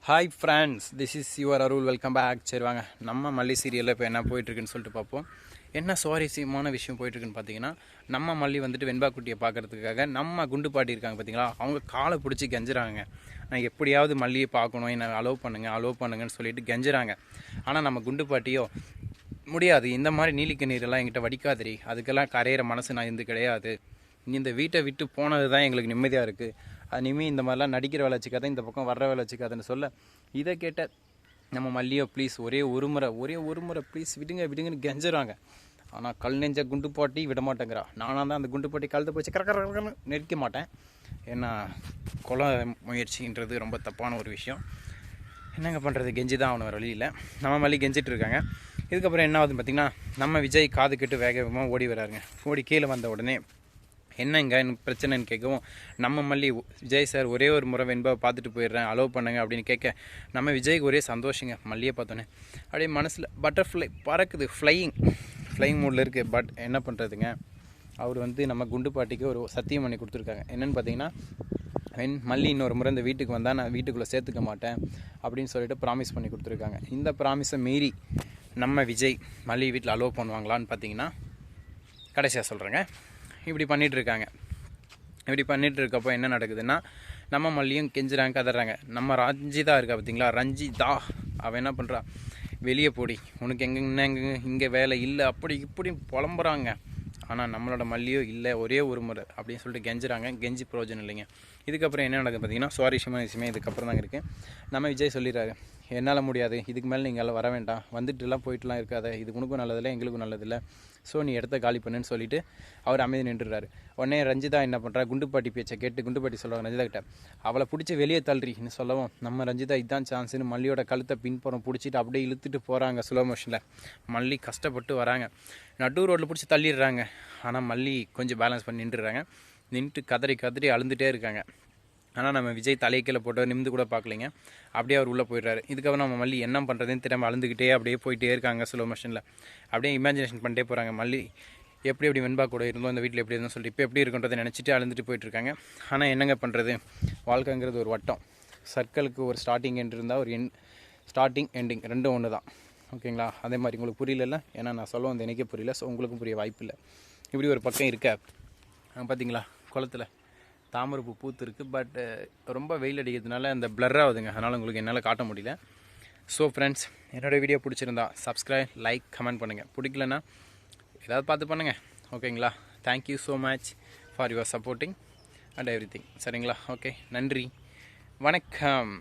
Hi friends, this is your Arul. Welcome back. சரி வாங்க, நம்ம மல்லி சீரியலில் இப்போ என்ன போயிட்டுருக்குன்னு சொல்லிட்டு பார்ப்போம். என்ன சுவாரஸ்யமான விஷயம் போயிட்டுருக்குன்னு பார்த்தீங்கன்னா, நம்ம மல்லி வந்துட்டு வெண்பா குட்டியை பார்க்குறதுக்காக நம்ம குண்டு பாட்டி இருக்காங்க பார்த்தீங்களா, அவங்க காலை பிடிச்சி கெஞ்சுறாங்க. நான் எப்படியாவது மல்லியை பார்க்கணும், என்னை அலோவ் பண்ணுங்கன்னு சொல்லிட்டு கெஞ்சுறாங்க. ஆனால் நம்ம குண்டு பாட்டியோ முடியாது, இந்த மாதிரி நீலிக்க நீரெல்லாம் என்கிட்ட வடிக்காதரி, அதுக்கெல்லாம் கரையிற மனசு நான் இருந்து கிடையாது. இந்த வீட்டை விட்டு போனது தான் எங்களுக்கு நிம்மதியாக இருக்குது. இனிமேல் இந்த மாதிரிலாம் நடிக்கிற வேலை வச்சுக்காத, இந்த பக்கம் வர்ற வேலை வச்சுக்காதுன்னு சொல்ல, இதை கேட்ட நம்ம மல்லியோ ப்ளீஸ் ஒரே ஒரு முறை ப்ளீஸ் விடுங்கன்னு கெஞ்சுறாங்க. ஆனால் கல் நெஞ்ச குண்டு பாட்டி விட மாட்டேங்கிறா. நானாக தான் அந்த குண்டு பாட்டி கழுத்தை போச்சு கரக்கரன்னு நெரிக்க மாட்டேன். ஏன்னா கொலை முயற்சின்றது ரொம்ப தப்பான ஒரு விஷயம். என்னங்க பண்ணுறது, கெஞ்சி தான் அவனை வழியில் நம்ம மல்லி கெஞ்சிட்டு இருக்காங்க. இதுக்கப்புறம் என்ன ஆகுதுன்னு பார்த்திங்கன்னா, நம்ம விஜய் காது கெட்டு வேகமாக ஓடி வராருங்க. ஓடி கீழே வந்த உடனே என்னங்க பிரச்சனைன்னு கேட்கவும், நம்ம மல்லி விஜய் சார் ஒரே ஒரு முறை வெண்பாவை பார்த்துட்டு போயிடுறேன், அலோவ் பண்ணுங்க அப்படின்னு கேட்க, நம்ம விஜய்க்கு ஒரே சந்தோஷங்க. மல்லியை பார்த்தோன்னே அப்படியே மனசில் பட்டர்ஃப்ளை பறக்குது, ஃப்ளையிங் மூடில் இருக்குது. பட் என்ன பண்ணுறதுங்க, அவர் நம்ம குண்டு பாட்டிக்கு ஒரு சத்தியம் பண்ணி கொடுத்துருக்காங்க. என்னென்னு பார்த்தீங்கன்னா, மல்லி இன்னொரு முறை இந்த வீட்டுக்கு வந்தால் நான் வீட்டுக்குள்ளே சேர்த்துக்க மாட்டேன் அப்படின்னு சொல்லிட்டு ப்ராமிஸ் பண்ணி கொடுத்துருக்காங்க. இந்த ப்ராமிஸை மீறி நம்ம விஜய் மல்லி வீட்டில் அலோவ் பண்ணுவாங்களான்னு பார்த்தீங்கன்னா, கடைசியாக சொல்கிறேங்க. இப்படி பண்ணிகிட்ருக்காங்க. இப்படி பண்ணிகிட்டு இருக்கப்போ என்ன நடக்குதுன்னா, நம்ம மல்லியும் கெஞ்சுறாங்க, கதறாங்க. நம்ம ரஞ்சிதா இருக்கா பார்த்தீங்களா, ரஞ்சிதா அவள் என்ன பண்ணுறா, வெளியே போடி, உனக்கு இங்கே வேலை இல்லை அப்படி இப்படி புலம்புறாங்க. ஆனால் நம்மளோட மல்லியோ இல்லை, ஒரே ஒரு முறை அப்படின்னு சொல்லிட்டு கெஞ்சுறாங்க. கெஞ்சி பிரயோஜனம் இல்லைங்க. இதுக்கப்புறம் என்ன நடக்குது பார்த்தீங்கன்னா, சுவாரஸ்யமான விஷயமே இதுக்கப்புறம் தாங்க இருக்குது. நம்ம விஜய் சொல்லிடுறாரு, என்னால் முடியாது, இதுக்கு மேலே நீங்கள் வர வேண்டாம், வந்துட்டுலாம் போயிட்டுலாம் இருக்காத, இது உனக்கும் நல்லதில்லை எங்களுக்கும் நல்லதில்லை, ஸோ நீ இடத்த காலி பண்ணுன்னு சொல்லிவிட்டு அவர் அமைதி நின்றுறாரு. உடனே ரஞ்சிதா என்ன பண்ணுறா, குண்டுப்பாட்டி பேச்சை கேட்டு குண்டுப்பாட்டி சொல்லுவாங்க ரஞ்சிதா கிட்ட, அவளை பிடிச்சி வெளியே தள்ளுறீன்னு சொல்லவும், நம்ம ரஞ்சிதா இதுதான் சான்ஸ்னு மல்லியோட கழுத்தை பின்புறம் பிடிச்சிட்டு அப்படியே இழுத்துட்டு போகிறாங்க ஸ்லோ மோஷனில். மல்லி கஷ்டப்பட்டு வராங்க, நடு ரோட்டில் பிடிச்சி தள்ளிடுறாங்க. ஆனால் மல்லி கொஞ்சம் பேலன்ஸ் பண்ணி நின்றுறாங்க. நின்றுட்டு கதறி அழுந்துகிட்டே இருக்காங்க. ஆனால் நம்ம விஜய் தலையை கீழே போட்டு நிமிந்து கூட பார்க்கலிங்க. அப்படியே அவர் உள்ளே போயிடுறாரு. இதுக்கப்புறம் நம்ம மல்லி என்ன பண்ணுறதுன்னு தெரியாமல் அழுந்துக்கிட்டே அப்படியே போயிட்டே இருக்காங்க ஸ்லோ மோஷனில். அப்படியே இமேஜினேஷன் பண்ணிட்டே போகிறாங்க. மல்லி எப்படி வெண்பா கூட இருந்தோம், இந்த வீட்டில் எப்படி இருந்தோம் சொல்லிட்டு இப்போ எப்படி இருக்குன்றதை நினச்சிட்டு அழுந்துட்டு போயிட்டுருக்காங்க. ஆனால் என்னங்க பண்ணுறது, வாழ்க்கைங்கிறது ஒரு வட்டம். சர்க்கிளுக்கு ஒரு ஸ்டார்டிங் எண்ட் இருந்தால் ஒரு ஸ்டார்டிங் எண்டிங் ரெண்டும் ஒன்று தான். ஓகேங்களா? அதே மாதிரி உங்களுக்கு புரியல, ஏன்னா நான் சொல்ல வந்து எனக்கே புரியல, ஸோ உங்களுக்கும் புரிய வாய்ப்பு இல்லை. இப்படி ஒரு பக்கம் இருக்க பார்த்தீங்களா, குளத்தில் தாமரைப்பூ பூத்து இருக்குது. பட் ரொம்ப வெயில் அடிக்கிறதுனால அந்த பிளர் ஆகுதுங்க, அதனால் உங்களுக்கு என்னால் காட்ட முடியல. ஸோ ஃப்ரெண்ட்ஸ், என்னோடய வீடியோ பிடிச்சிருந்தா சப்ஸ்கிரைப், லைக், கமெண்ட் பண்ணுங்கள். பிடிக்கலன்னா ஏதாவது பார்த்து பண்ணுங்கள். ஓகேங்களா? Thank you so much for your supporting and every thing. சரிங்களா? ஓகே, நன்றி, வணக்கம்.